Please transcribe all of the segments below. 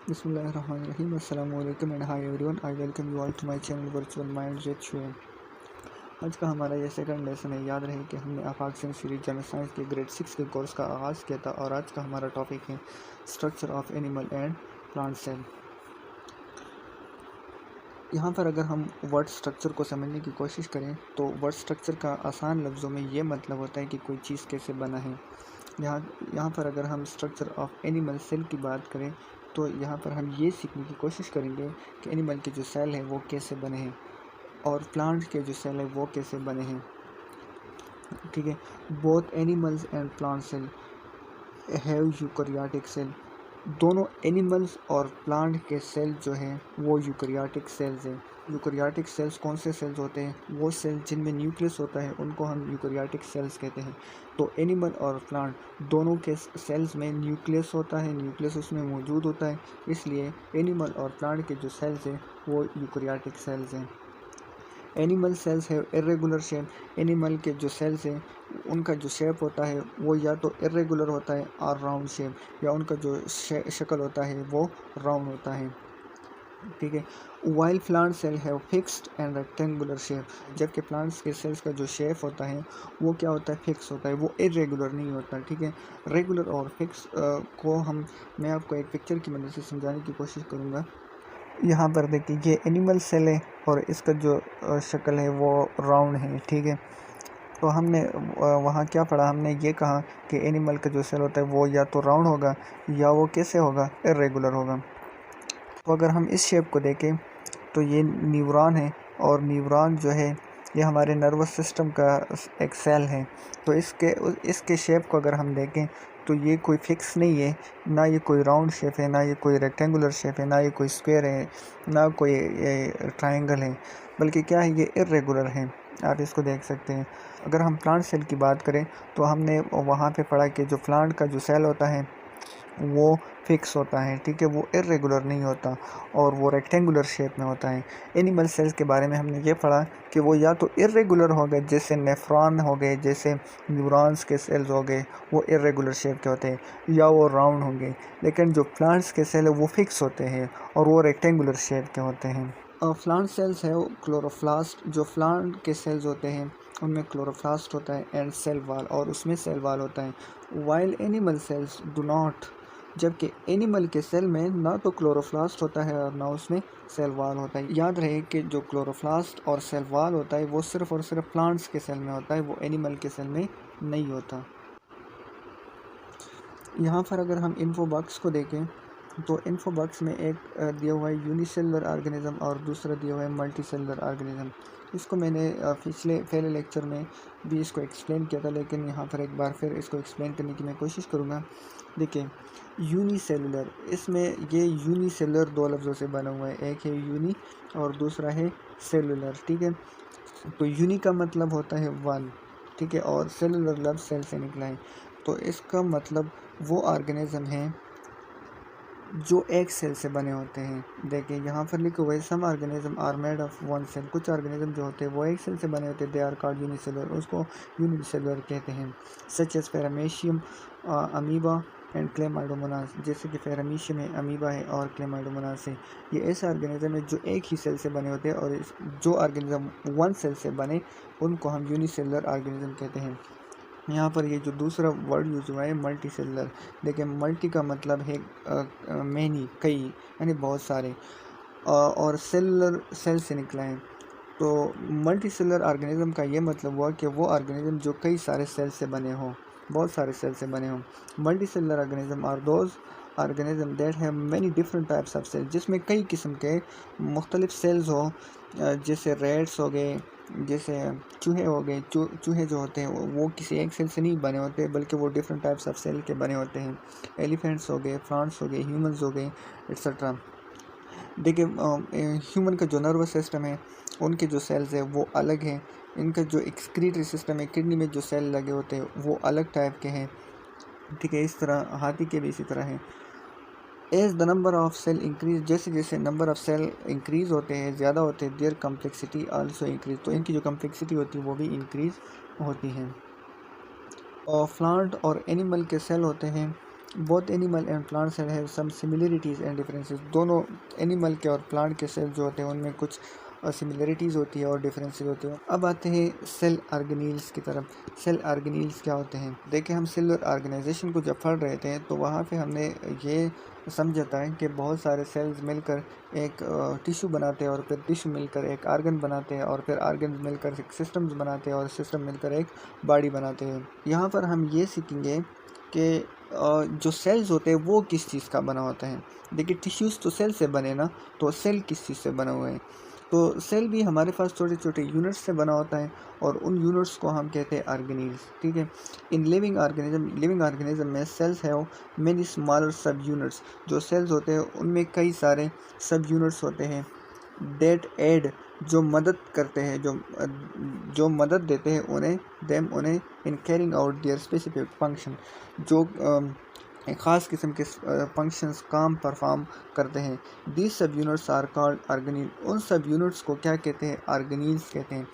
बिस्मिल्लाहिर्रहमानिर्रहीम अस्सलाम वालेकुम and hi everyone. I welcome you all to my channel virtual mind with Shoaib. आज का हमारा ये सेकंड लेसन है। याद रहे कि हमने आफाक सीरीज जनरल साइंस के ग्रेड 6 के कोर्स का आगाज़ किया था और आज का हमारा टॉपिक है structure of animal and plant cell. यहाँ पर अगर हम वर्ड स्ट्रक्चर को समझने की कोशिश करें तो वर्ड स्ट्रक्चर का आसान लफ्ज़ों में ये मतलब होता है कि कोई चीज़ कैसे बना है। यहाँ पर अगर हम स्ट्रक्चर ऑफ एनिमल सेल की बात करें तो यहाँ पर हम ये सीखने की कोशिश करेंगे कि एनिमल के जो सेल हैं वो कैसे बने हैं और प्लांट के जो सेल हैं वो कैसे बने हैं। ठीक है, both animals and plant cell have eukaryotic cell. दोनों एनिमल्स और प्लांट के सेल जो हैं वो यूकैरियोटिक सेल्स हैं। यूकैरियोटिक सेल्स कौन से सेल्स होते हैं? वो सेल जिनमें न्यूक्लियस होता है उनको हम यूकैरियोटिक सेल्स कहते हैं। तो एनिमल और प्लांट दोनों के सेल्स में न्यूक्लियस होता है, न्यूक्लियस उसमें मौजूद होता है, इसलिए एनिमल और प्लांट के जो सेल्स हैं वो यूकैरियोटिक सेल्स हैं। एनिमल सेल्स है इरेगुलर शेप। एनिमल के जो सेल्स हैं उनका जो शेप होता है वो या तो इरेगुलर होता है और राउंड शेप, या उनका जो शक्ल होता है वो राउंड होता है। ठीक है, वाइल प्लांट सेल है फिक्स्ड एंड रेक्टेंगुलर शेप। जबकि प्लांट्स के सेल्स का जो शेप होता है वो क्या होता है? फिक्स होता है, वो इरेगुलर नहीं होता। ठीक है, रेगुलर और फिक्स को मैं आपको एक पिक्चर की मदद से समझाने की कोशिश करूँगा। यहाँ पर देखिए ये एनिमल सेल है और इसका जो शक्ल है वो राउंड है। ठीक है, तो हमने वहाँ क्या पढ़ा? हमने ये कहा कि एनिमल का जो सेल होता है वो या तो राउंड होगा या वो कैसे होगा? इरेगुलर होगा। तो अगर हम इस शेप को देखें तो ये न्यूरॉन है और न्यूरॉन जो है ये हमारे नर्वस सिस्टम का एक सेल है। तो इसके शेप को अगर हम देखें तो ये कोई फिक्स नहीं है, ना ये कोई राउंड शेप है, ना ये कोई रेक्टेंगुलर शेप है, ना ये कोई स्क्वायर है, ना कोई ट्रायंगल है, बल्कि क्या है? ये इरेगुलर है। आप इसको देख सकते हैं। अगर हम प्लांट सेल की बात करें तो हमने वहाँ पे पढ़ा कि जो प्लांट का जो सेल होता है वो फिक्स होता है। ठीक है, वो इरेगुलर नहीं होता और वो रेक्टेंगुलर शेप में होता है। एनिमल सेल्स के बारे में हमने ये पढ़ा कि वो या तो इरेगुलर हो गए, जैसे नेफ्रॉन हो गए, जैसे न्यूरॉन्स के सेल्स हो गए, वो इरेगुलर शेप के होते हैं, या वो राउंड होंगे। लेकिन जो प्लांट्स के सेल है वो फिक्स होते हैं और वो रेक्टेंगुलर शेप के होते हैं। प्लांट सेल्स है क्लोरोप्लास्ट। जो प्लांट के सेल्स होते हैं उनमें क्लोरोप्लास्ट होता है एंड सेल वाल, और उसमें सेल वाल होता है। While animal cells do not. जबकि एनिमल के सेल में ना तो क्लोरोप्लास्ट होता है और ना उसमें सेल वाल होता है। याद रहे कि जो क्लोरोप्लास्ट और सेल वाल होता है वो सिर्फ और सिर्फ प्लांट्स के सेल में होता है, वो एनिमल के सेल में नहीं होता। यहाँ पर अगर हम इन्फो बॉक्स को देखें तो इन्फो बॉक्स में एक दिया हुआ है यूनिसेलुलर ऑर्गेनिज्म और दूसरा दिया हुआ है मल्टी सेलुलर ऑर्गेनिज्म। इसको मैंने पहले लेक्चर में भी इसको एक्सप्लेन किया था, लेकिन यहाँ पर एक बार फिर इसको एक्सप्लेन करने की मैं कोशिश करूँगा। देखिए, यूनिसेलुलर, इसमें ये यूनिसेलुलर दो लफ्ज़ों से बना हुआ है, एक है यूनी और दूसरा है सेलुलर। ठीक है, तो यूनी का मतलब होता है वन, ठीक है, और सेलुलर लफ्ज़ सेल से निकला है। तो इसका मतलब वो ऑर्गेनिज्म हैं जो एक सेल से बने होते हैं। देखिए यहाँ पर लिखे हुए some organism are made of one cell. कुछ ऑर्गेनिज्म जो होते हैं वो एक सेल से बने होते हैं, दे आर कॉल्ड यूनिसेलुलर, उसको यूनिसेलुलर कहते हैं। Such as paramecium, amoeba and chlamydomonas. जैसे कि पैरामीशियम है, अमीबा है और क्लेमाइडोमोनास है। ये ऐसे ऑर्गेनिज्म है जो एक ही सेल से बने होते हैं, और जो ऑर्गेनिज्म वन सेल से बने उनको हम यूनिसेलुलर ऑर्गेनिज्म कहते हैं। यहाँ पर ये जो दूसरा वर्ड यूज हुआ है मल्टी सेलुलर। देखिए, मल्टी का मतलब है मैनी, कई, यानी बहुत सारे, और सेलुलर सेल से निकला है। तो मल्टी सेलुलर ऑर्गेनिज्म का ये मतलब हुआ कि वो ऑर्गेनिज्म जो कई सारे सेल से बने हों, बहुत सारे सेल से बने हों। Multicellular organism are those organism that have many different types of cell, जिसमें कई किस्म के मुख्तलिफ सेल्स हो, जैसे रेट्स हो गए, जैसे चूहे हो गए। चूहे जो होते हैं वो किसी एक सेल से नहीं बने होते, बल्कि वो डिफरेंट टाइप्स ऑफ सेल के बने होते हैं। एलिफेंट्स हो गए, प्लांट्स हो गए, ह्यूमंस हो गए, एक्सेट्रा। देखिए, ह्यूमन का जो नर्वस सिस्टम है उनके जो सेल्स है वो अलग हैं। इनका जो एक्सक्रीटरी सिस्टम है, किडनी में जो सेल लगे होते हैं वो अलग टाइप के हैं। ठीक है, इस तरह हाथी के भी इसी तरह हैं। As the number of cell increase, जैसे जैसे नंबर ऑफ सेल इंक्रीज होते हैं, ज़्यादा होते हैं, देयर कम्प्लेक्सिटी आल्सो इंक्रीज, तो इनकी जो कम्प्लेक्सिटी होती है वो भी इंक्रीज होती है। और प्लांट और एनिमल के सेल होते हैं both animal and plant cell have some similarities and differences. दोनों एनिमल के और प्लांट के सेल जो होते हैं उनमें कुछ सिमिलरिटीज़ होती है और डिफरेंसेस होते हैं। अब आते हैं सेल ऑर्गेनील्स की तरफ। सेल ऑर्गेनील्स क्या होते हैं? देखिए, हम सेलुलर ऑर्गेनाइजेशन को जब पढ़ रहे थे तो वहाँ पे हमने ये समझा था कि बहुत सारे सेल्स मिलकर एक टिश्यू बनाते हैं और फिर टिश्यू मिलकर एक आर्गन बनाते हैं और फिर आर्गन मिलकर एक सिस्टम्स बनाते हैं और सिस्टम मिलकर एक बॉडी बनाते हैं। यहाँ पर हम ये सीखेंगे कि जो सेल्स होते हैं वो किस चीज़ का बना होता है। देखिए, टिश्यूज़ तो सेल से बने ना, तो सेल किस चीज़ से बने हुए हैं? तो सेल भी हमारे पास छोटे छोटे यूनिट्स से बना होता है और उन यूनिट्स को हम कहते हैं ऑर्गेनील्स। ठीक है। इन लिविंग ऑर्गेनिज्म में सेल्स है मेनी स्मॉलर सब यूनिट्स। जो सेल्स होते हैं उनमें कई सारे सब यूनिट्स होते हैं। डेट एड, जो मदद करते हैं, जो मदद देते हैं उन्हें in carrying out there specific function, जो एक ख़ास किस्म के फंक्शंस काम परफॉर्म करते हैं। These sub units are called ऑर्गेनील। उन सब यूनिट्स को क्या कहते हैं? ऑर्गेनील्स कहते हैं।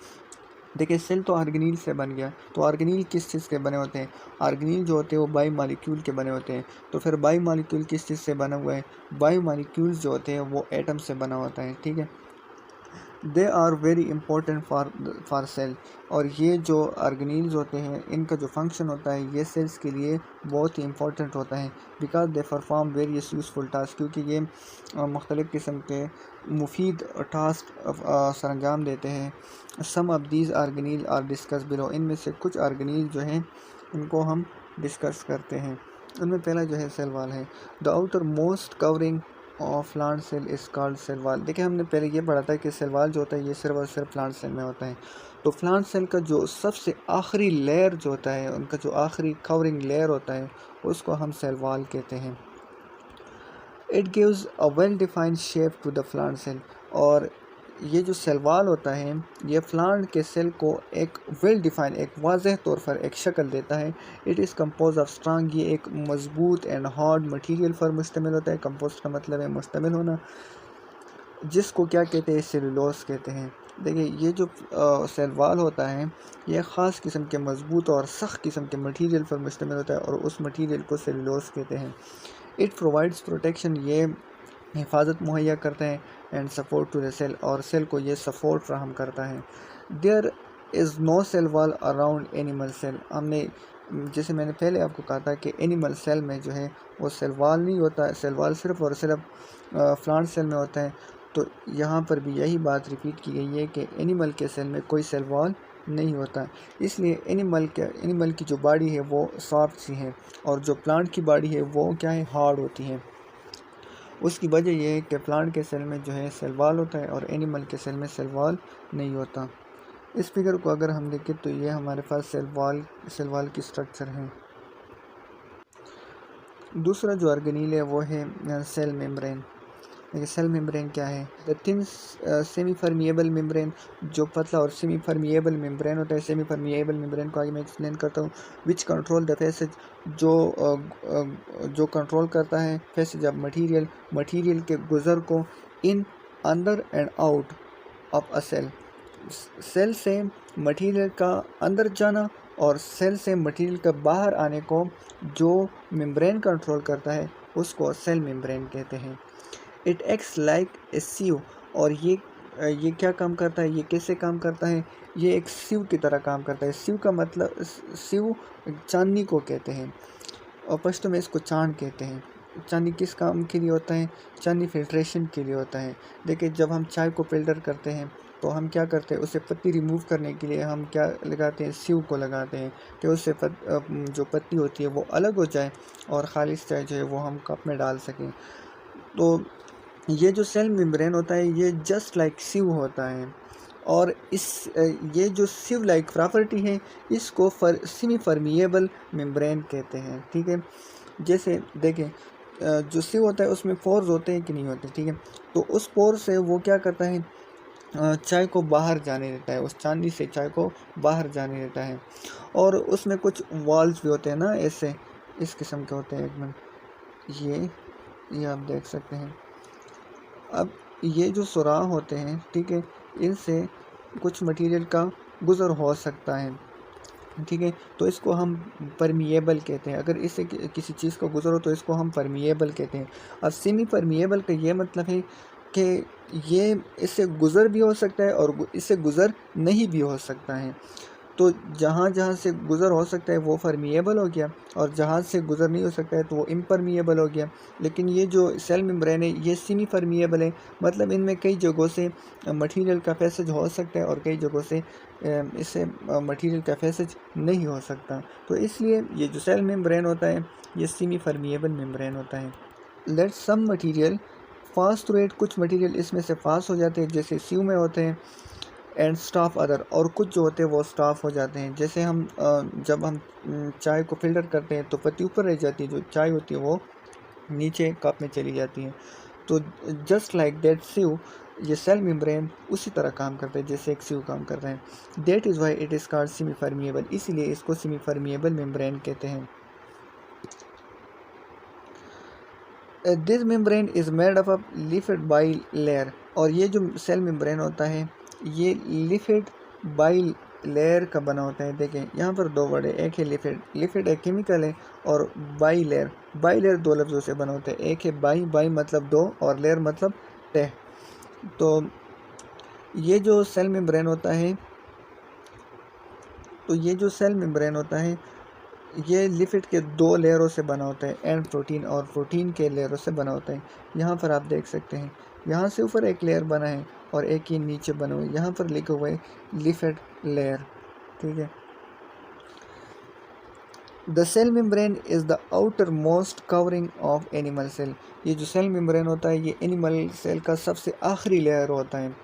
देखिए, सेल तो ऑर्गेनील से बन गया, तो ऑर्गेनील किस चीज़ के बने होते हैं? ऑर्गेनील जो होते हैं वो बाई मॉलिक्यूल के बने होते हैं। तो फिर बाई मॉलिक्यूल किस चीज़ से बना हुआ है? बाई मॉलिक्यूल्स जो होते हैं वो एटम से बना होता है। ठीक है। They are very important for cell. और ये जो ऑर्गेनील्स होते हैं इनका जो फंक्शन होता है ये सेल्स के लिए बहुत ही इंपॉर्टेंट होता है। Because they perform various useful task, क्योंकि ये मुख्तलिफ़ किस्म के मुफीद टास्क सरंजाम देते हैं। Some of these organelle are discuss below. इनमें से कुछ ऑर्गेनील जो हैं उनको हम डिस्कस करते हैं। उनमें पहला जो है सेल वाल है। The outermost covering of plant cell is called cell wall. देखिए, हमने पहले ये पढ़ा था कि सेल वाल जो होता है ये सिर्फ और सिर्फ प्लांट सेल में होता है। तो प्लांट सेल का जो सबसे आखिरी लेयर जो होता है, उनका जो आखिरी कवरिंग लेयर होता है उसको हम सेल वाल कहते हैं। It gives a well defined shape to the plant cell. और ये जो सेल वाल होता है ये प्लांट के सेल को एक वेल डिफाइंड, एक वाज़ेह तौर पर एक शक्ल देता है। It is compose of strong, ये एक मजबूत एंड हार्ड मटेरियल पर मुश्तमिल होता है। कंपोज का मतलब है मुश्तमिल होना, जिसको क्या कहते हैं? सेलुलोज कहते हैं। देखिए, ये जो सेल वाल होता है ये ख़ास किस्म के मजबूत और सख्त किस्म के मटेरियल पर मुश्तमिल होता है और उस मटेरियल को सेलुलोज कहते हैं। इट प्रोवाइड्स प्रोटेक्शन, ये हिफाजत मुहैया करते हैं। And support to the cell, और सेल को ये सपोर्ट फ्राहम करता है। There is no cell wall around animal cell. हमने जैसे मैंने पहले आपको कहा था कि एनिमल सेल में जो है वो सेल वाल नहीं होता है, सेल वाल सिर्फ और सिर्फ प्लांट सेल में होता है। तो यहाँ पर भी यही बात रिपीट की गई है कि एनिमल के सेल में कोई सेल वॉल नहीं होता। इसलिए एनिमल की जो बॉडी है वो सॉफ्ट सी है और जो प्लांट की बॉडी है वो क्या है? हार्ड होती है। उसकी वजह यह है कि प्लांट के सेल में जो है सेल वॉल होता है और एनिमल के सेल में सेल वॉल नहीं होता। इस फिगर को अगर हम देखें तो ये हमारे पास सेल वॉल की स्ट्रक्चर है। दूसरा जो ऑर्गेनील है वो है सेल मेम्ब्रेन। देखिए, सेल मेम्ब्रेन क्या है? The thin semi permeable membrane, जो पतला और सेमी परमिएबल मेम्ब्रेन होता है। सेमी परमिएबल मेम्ब्रेन को आगे मैं एक्सप्लेन करता हूँ। विच कंट्रोल द पैसेज, जो कंट्रोल करता है पैसेज ऑफ मटीरियल के गुज़र को इन, अंदर and out of a cell. Cell से मटीरियल का अंदर जाना और सेल से मटीरियल का बाहर आने को जो मेम्ब्रेन कंट्रोल करता है उसको सेल मेम्ब्रेन कहते हैं। इट एक्ट्स लाइक ए सीव, और ये क्या काम करता है? ये कैसे काम करता है? ये एक सीव की तरह काम करता है। सीव का मतलब, सीव चांदनी को कहते हैं और पश्तो में इसको चांद कहते हैं। चांदनी किस काम के लिए होता है? चांदनी फिल्ट्रेशन के लिए होता है। देखिए, जब हम चाय को फिल्टर करते हैं तो हम क्या करते हैं? उसे पत्ती रिमूव करने के लिए हम क्या लगाते हैं? सीव को लगाते हैं कि उससे जो पत्ती होती है वो अलग हो जाए और ख़ालिस चाय जो है वो हम कप में डाल सकें। तो ये जो सेल मेम्ब्रेन होता है ये जस्ट लाइक सीव होता है और ये जो सीव लाइक प्रॉपर्टी है इसको सेमी परमिएबल मेम्ब्रेन कहते हैं। ठीक है। जैसे देखें, जो सीव होता है उसमें पोर्स होते हैं कि नहीं होते? ठीक है। तो उस पोर से वो क्या करता है? चाय को बाहर जाने देता है, उस चांदी से चाय को बाहर जाने देता है। और उसमें कुछ वॉल्स भी होते हैं ना, ऐसे इस किस्म के होते हैं। एक मिनट, ये आप देख सकते हैं। अब ये जो सुराख होते हैं, ठीक है, इनसे कुछ मटेरियल का गुज़र हो सकता है। ठीक है। तो इसको हम परमिएबल कहते हैं। अगर इससे किसी चीज़ को गुजरो तो इसको हम परमिएबल कहते हैं। अब सेमी परमिएबल का ये मतलब है कि ये इससे गुज़र भी हो सकता है और इससे गुज़र नहीं भी हो सकता है। तो जहाँ जहाँ से गुज़र हो सकता है वो परमिएबल हो गया, और जहाँ से गुज़र नहीं हो सकता है तो वो इम्परमिएबल हो गया। लेकिन ये जो सेल मेम्ब्रेन है ये सेमी परमिएबल है, मतलब इनमें कई जगहों से मटेरियल का पैसेज हो सकता है और कई जगहों से इससे मटेरियल का पैसेज नहीं हो सकता। तो इसलिए ये जो सेल मेम्ब्रेन होता है ये सेमी परमिएबल मेम्ब्रेन होता है। Let some material pass through it, कुछ मटीरियल इसमें से पास हो जाते हैं जैसे सीव में होते हैं, एंड स्टाफ अदर, और कुछ जो होते हैं वो स्टाफ हो जाते हैं। जैसे हम जब हम चाय को फिल्टर करते हैं तो पत्ती ऊपर रह जाती है, जो चाय होती है वो नीचे कप में चली जाती है। तो जस्ट लाइक दैट सीव, ये सेल मेम्ब्रेन उसी तरह काम करता है जैसे एक सीव काम कर रहे हैं। That is why it is called semi permeable, इसीलिए इसको सेमी परमिएबल मेम्ब्रेन कहते हैं। This membrane is made up lipid by layer, और ये जो सेल मेम्ब्रेन होता है ये लिपिड बाई लेयर का बना होता है। देखें यहाँ पर दो वर्ड है, एक है लिपिड, लिपिड एक केमिकल है, और बाई लेयर, बाई लेयर दो लफ्ज़ों से बना होता है। एक है बाई, बाई मतलब दो, और लेयर मतलब तह। तो ये जो सेल मेम्ब्रेन होता है, तो ये जो सेल मेम्ब्रेन होता है ये लिपिड के दो लेयरों से बना होता है, एंड प्रोटीन और प्रोटीन के लेयरों से बना होता है। यहाँ पर आप देख सकते हैं यहाँ से ऊपर एक लेयर बना है और एक ही नीचे बना हुआ है, यहाँ पर लिखा हुआ है लिपिड लेयर। ठीक है। The cell membrane is the outermost covering of animal cell, ये जो सेल मेम्ब्रेन होता है ये एनिमल सेल का सबसे आखिरी लेयर होता है।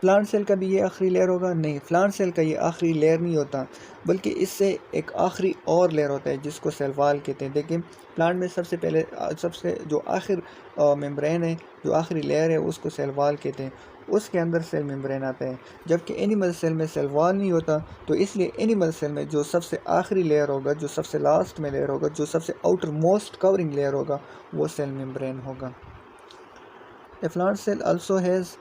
प्लांट सेल का भी ये आखिरी लेयर होगा? नहीं, प्लांट सेल का ये आखिरी लेयर नहीं होता, बल्कि इससे एक आखिरी और लेयर होता है जिसको सेल वॉल कहते हैं। देखिए प्लांट में सबसे पहले सबसे जो आखिर मेम्ब्रेन है, जो आखिरी लेयर है उसको सेल वॉल कहते हैं, उसके अंदर सेल मेम्ब्रेन आता है। जबकि एनिमल सेल में सेल वॉल नहीं होता, तो इसलिए एनिमल सेल में जो सबसे आखिरी लेयर होगा, जो सबसे लास्ट में लेयर होगा, जो सबसे आउटर मोस्ट कवरिंग लेयर होगा वो सेल मेम्ब्रेन होगा। A plant cell also has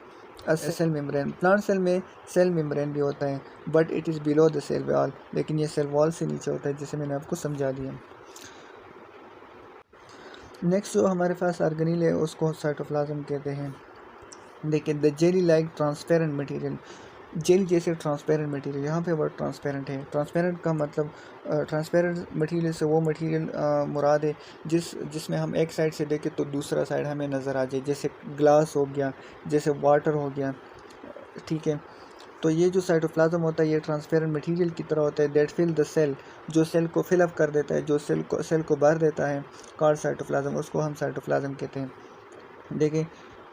a cell membrane, plant cell में सेल मेम्ब्रेन भी होता है, but it is below the cell wall, लेकिन ये सेल वॉल से नीचे होता है, जैसे मैंने आपको समझा दिया। नेक्स्ट जो हमारे पास ऑर्गेनील है उसको साइटोप्लाज्म कहते हैं। देखिए the jelly like transparent material, gel जैसे ट्रांसपेरेंट मटेरियल, यहाँ पे वर्ड ट्रांसपेरेंट है। ट्रांसपेरेंट का मतलब ट्रांसपेरेंट मटेरियल से वो मटेरियल मुराद है जिसमें हम एक साइड से देखें तो दूसरा साइड हमें नज़र आ जाए, जैसे ग्लास हो गया, जैसे वाटर हो गया। ठीक है। तो ये जो साइटोप्लाज्म होता है ये ट्रांसपेरेंट मटेरियल की तरह होता है, दैट फिल द सेल, जो सेल को फिलअप कर देता है, जो सेल को भर देता है, कॉल्ड साइटोप्लाज्म, उसको हम साइटोप्लाज्म कहते हैं। देखिए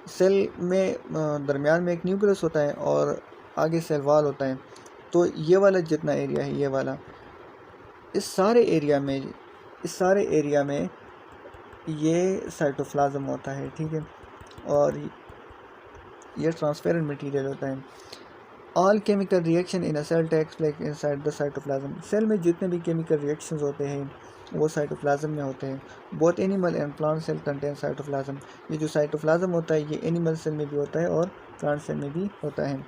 सेल में दरमियान में एक न्यूक्लियस होता है और आगे सेल वॉल होता है। तो ये वाला जितना एरिया है, ये वाला, इस सारे एरिया में ये साइटोप्लाज्म होता है। ठीक है। और ये ट्रांसपेरेंट मटेरियल होता है। All chemical reaction in a cell takes place inside the cytoplasm, cell में जितने भी केमिकल रिएक्शंस होते हैं वो साइटोप्लाज्म में होते हैं। Both animal and plant cell contain cytoplasm, ये जो साइटोप्लाज्म होता है ये एनिमल सेल में भी होता है और प्लांट सेल में भी होता है।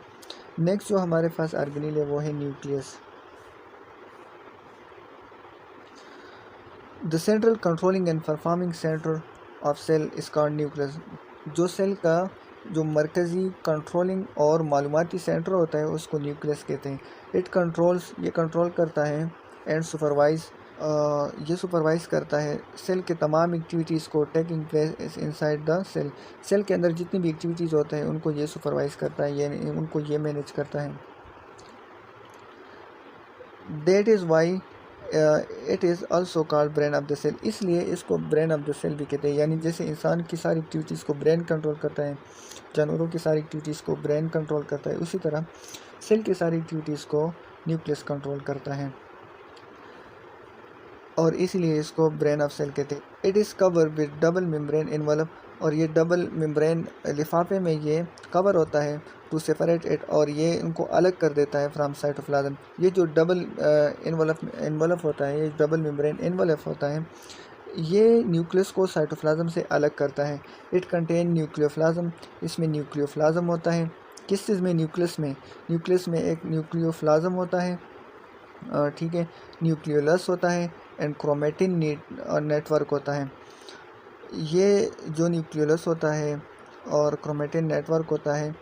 नेक्स्ट जो हमारे पास ऑर्गेनील है वो है nucleus. The central controlling and performing centre of cell is called nucleus, जो सेल का जो मरकज़ी कंट्रोलिंग और मालूमाती सेंटर होता है उसको न्यूक्लियस कहते हैं। इट कंट्रोल्स, ये कंट्रोल करता है, एंड सुपरवाइज, ये सुपरवाइज करता है सेल के तमाम एक्टिविटीज़ को taking place inside the cell, cell के अंदर जितनी भी एक्टिविटीज़ होते हैं उनको ये सुपरवाइज करता है, ये उनको ये मैनेज करता है। That is why it is also called brain of the cell, इसलिए इसको ब्रेन ऑफ द सेल भी कहते हैं। यानी जैसे इंसान की सारी एक्टिविटीज़ को ब्रेन कंट्रोल करता है, जानवरों की सारी एक्टिविटीज़ को ब्रेन कंट्रोल करता है, उसी तरह सेल की सारी एक्टिविटीज़ को न्यूक्लियस कंट्रोल करता है, और इसीलिए इसको ब्रेन ऑफ सेल कहते हैं। It is cover with double membrane involve, और ये डबल मेम्ब्रेन लिफाफे में ये कवर होता है टू सेपरेट इट, और ये इनको अलग कर देता है फ्राम साइटोप्लाज्म। ये जो डबल इन्वॉल्व होता है, ये डबल मेम्ब्रेन इन्वॉल्व होता है, ये न्यूक्लियस को साइटोप्लाज्म से अलग करता है। इट कंटेन न्यूक्लियोप्लाज्म, इसमें न्यूक्लियोप्लाज्म होता है। किस चीज़ में? न्यूक्लियस में एक न्यूक्लियोप्लाज्म होता है, ठीक है, न्यूक्लियोलस होता है एंड क्रोमेटिन नेटवर्क होता है। ये जो न्यूक्लियोलस होता है और क्रोमेटिन नेटवर्क होता है,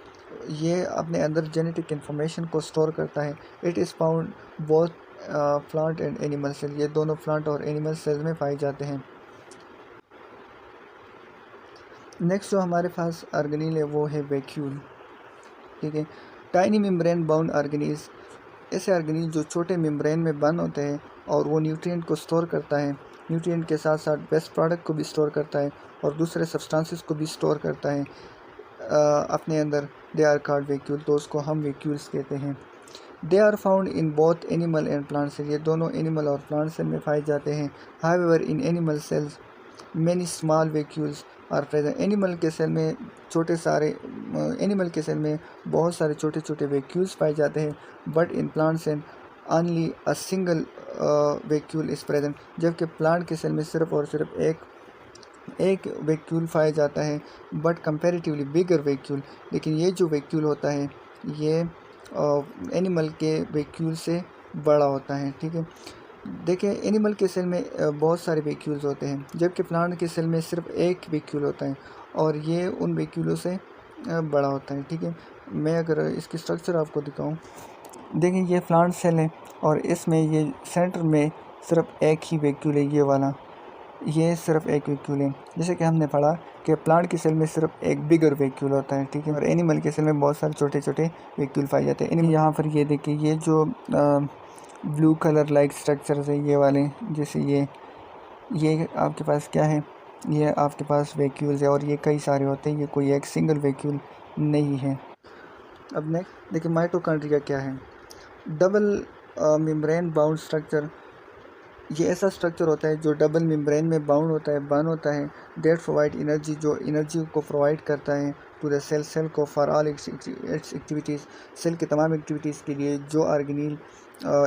ये अपने अंदर जेनेटिक इन्फॉर्मेशन को स्टोर करता है। It is found both plant and animal cell, ये दोनों प्लांट और एनिमल सेल में पाए जाते हैं। नेक्स्ट जो हमारे पास ऑर्गेनील है वो है वैक्यूल। ठीक है, टाइनी मेम्ब्रेन बाउंड ऑर्गेनीज, ऐसे ऑर्गेनील जो छोटे मेम्ब्रेन में बंद होते हैं और वो न्यूट्रिएंट को स्टोर करता है, न्यूट्रिएंट के साथ साथ वेस्ट प्रोडक्ट को भी स्टोर करता है और दूसरे सब्सटेंसेस को भी स्टोर करता है अपने अंदर। दे आर कॉल्ड वैक्यूल, तो उसको हम वैक्यूल्स कहते हैं। They are found in both animal and plant cell, ये दोनों एनिमल और प्लांट सेल में पाए जाते हैं। However in animal cells many small vacuoles are present, animal के सेल में एनिमल के सेल में बहुत सारे छोटे छोटे वैक्यूल्स पाए जाते हैं। But in plant cell only a single vacuole is present, जबकि प्लांट के सेल में सिर्फ और सिर्फ एक वैक्यूल पाया जाता है, बट कंपैरेटिवली बिगर वैक्यूल। लेकिन ये जो वैक्यूल होता है ये एनिमल के वैक्यूल से बड़ा होता है। ठीक है, देखिए एनिमल के सेल में बहुत सारे वैक्यूल्स होते हैं, जबकि प्लांट के सेल में सिर्फ एक वैक्यूल होता है और ये उन वैक्यूलों से बड़ा होता है। ठीक है, मैं अगर इसकी स्ट्रक्चर आपको दिखाऊं, देखिए ये प्लांट सेल है और इसमें ये सेंटर में सिर्फ एक ही वैक्यूल है, ये वाला, ये सिर्फ एक वैक्यूल है। जैसे कि हमने पढ़ा कि प्लांट की सेल में सिर्फ एक बिगर वैक्यूल होता है। ठीक है, और एनिमल के सेल में बहुत सारे छोटे छोटे वैक्यूल पाए जाते हैं। यहाँ पर ये देखिए, ये जो ब्लू कलर लाइक स्ट्रक्चर्स है ये वाले, जैसे ये आपके पास क्या है, ये आपके पास वैक्यूल्स है और ये कई सारे होते हैं, ये कोई एक सिंगल वैक्यूल नहीं है। अब नेक्स्ट देखिए माइटोकॉन्ड्रिया क्या है। डबल मेम्ब्रेन बाउंड स्ट्रक्चर, ये ऐसा स्ट्रक्चर होता है जो डबल मेम्ब्रेन में बाउंड होता है डेट प्रोवाइड एनर्जी, जो एनर्जी को प्रोवाइड करता है टू द सेल को for all its activities, cell के तमाम एक्टिविटीज़ के लिए जो ऑर्गेनील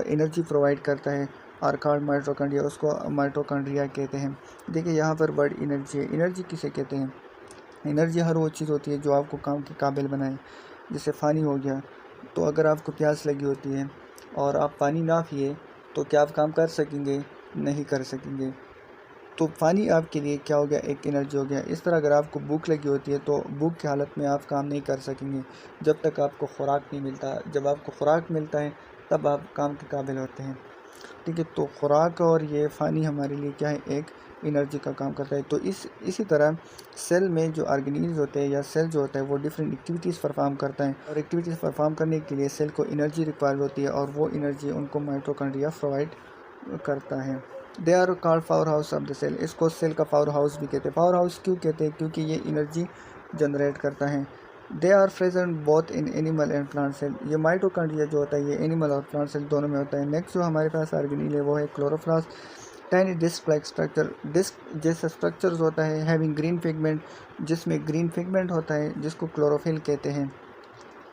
एनर्जी प्रोवाइड करता है आर कॉल्ड माइटोकॉन्ड्रिया, उसको माइटोकॉन्ड्रिया कहते हैं। देखिए यहाँ पर वर्ड एनर्जी है, एनर्जी किसे कहते हैं? एनर्जी हर वो चीज़ होती है जो आपको काम के काबिल बनाए। जैसे पानी हो गया, तो अगर आपको प्यास लगी होती है और आप पानी ना पिए तो क्या आप काम कर सकेंगे? नहीं कर सकेंगे। तो पानी आपके लिए क्या हो गया? एक एनर्जी हो गया। इस तरह अगर आपको भूख लगी होती है तो भूख की हालत में आप काम नहीं कर सकेंगे जब तक आपको खुराक नहीं मिलता। जब आपको खुराक मिलता है तब आप काम के काबिल होते हैं। ठीक है, तो खुराक और ये पानी हमारे लिए क्या है? एक एनर्जी का काम करता है। तो इसी तरह सेल में जो ऑर्गेनील्स होते हैं या सेल जो होता है वो डिफरेंट एक्टिविटीज़ परफॉर्म करता है और एक्टिविटीज़ परफॉर्म करने के लिए सेल को एनर्जी रिक्वायर होती है और वो एनर्जी उनको माइटोकॉन्ड्रिया प्रोवाइड करता है। They are called powerhouse of the cell, इसको सेल का पावर हाउस भी कहते हैं। पावर हाउस क्यों कहते हैं? क्योंकि ये एनर्जी जनरेट करता है। They are present both in animal and plant cell, ये माइटोकॉन्ड्रिया जो होता है ये एनिमल और प्लांट सेल दोनों में होता है। नेक्स्ट जो हमारे पास ऑर्गेनील है वो है chloroplast. Tiny disc like structure, disc जैसा स्ट्रक्चर्स होता है, हैविंग ग्रीन पिगमेंट, जिसमें ग्रीन पिगमेंट होता है जिसको क्लोरोफिल कहते हैं।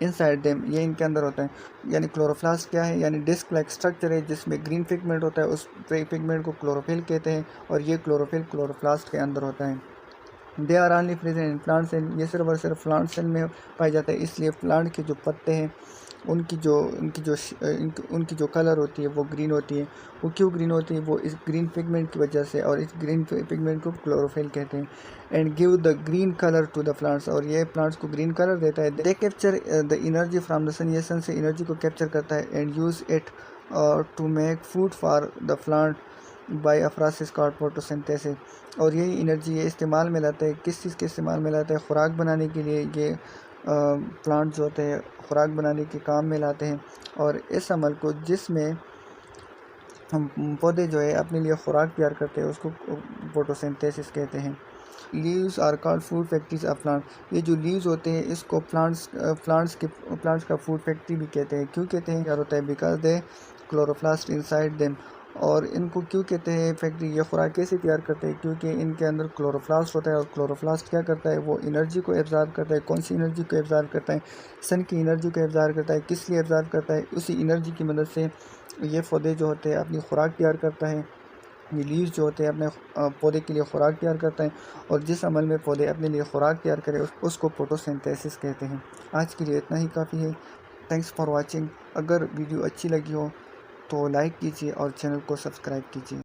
इनसाइड देम, ये इनके अंदर होता है। यानी क्लोरोप्लास्ट क्या है? यानी डिस्क लाइक स्ट्रक्चर है जिसमें ग्रीन पिगमेंट होता है, उस पिगमेंट को क्लोरोफिल कहते हैं और ये क्लोरोफिल क्लोरोप्लास्ट के अंदर होता है। They are only present in plant cell, ये सिर्फ और सिर्फ प्लांट सेल में पाया जाता है। इसलिए प्लांट के जो पत्ते हैं उनकी जो कलर होती है वो ग्रीन होती है। वो क्यों ग्रीन होती है? वो इस ग्रीन पिगमेंट की वजह से, और इस ग्रीन पिगमेंट को क्लोरोफिल कहते हैं। And give the green colour to the plants, और ये प्लांट्स को ग्रीन कलर देता है। They capture the energy from the sun, ये सन से एनर्जी को कैप्चर करता है। And use it to make food for the plant by a process called photosynthesis, और यही एनर्जी ये इस्तेमाल में लाता है। किस चीज़ के इस्तेमाल में लाता है? खुराक बनाने के लिए ये प्लांट जो होते हैं खुराक बनाने के काम में लाते हैं। और इस अमल को, जिसमें हम पौधे जो है अपने लिए खुराक तैयार करते हैं, उसको फोटोसिंथेसिस कहते हैं। Leaves are called food factories of plant, ये जो लीव्स होते हैं इसको प्लांट्स का फूड फैक्ट्री भी कहते हैं। क्यों कहते हैं? क्या होता है? Because they chloroplast inside them, और इनको क्यों कहते हैं फैक्ट्री? ये खुराक कैसे तैयार करते हैं? क्योंकि इनके अंदर क्लोरोप्लास्ट होता है और क्लोरोप्लास्ट क्या करता है? वो एनर्जी को एब्जॉर्ब करता है। कौन सी एनर्जी को एब्जॉर्ब करता है? सन की एनर्जी को एब्जॉर्ब करता है। किस लिए एब्जॉर्ब करता है? उसी एनर्जी की मदद से ये पौधे जो होते हैं अपनी खुराक तैयार करता है। ये लीव्स जो होते हैं अपने पौधे के लिए खुराक तैयार करता है, और जिस अमल में पौधे अपने लिए खुराक तैयार करें उसको फोटोसिंथेसिस कहते हैं। आज के लिए इतना ही काफ़ी है। Thanks for watching. अगर वीडियो अच्छी लगी हो तो लाइक कीजिए और चैनल को सब्सक्राइब कीजिए।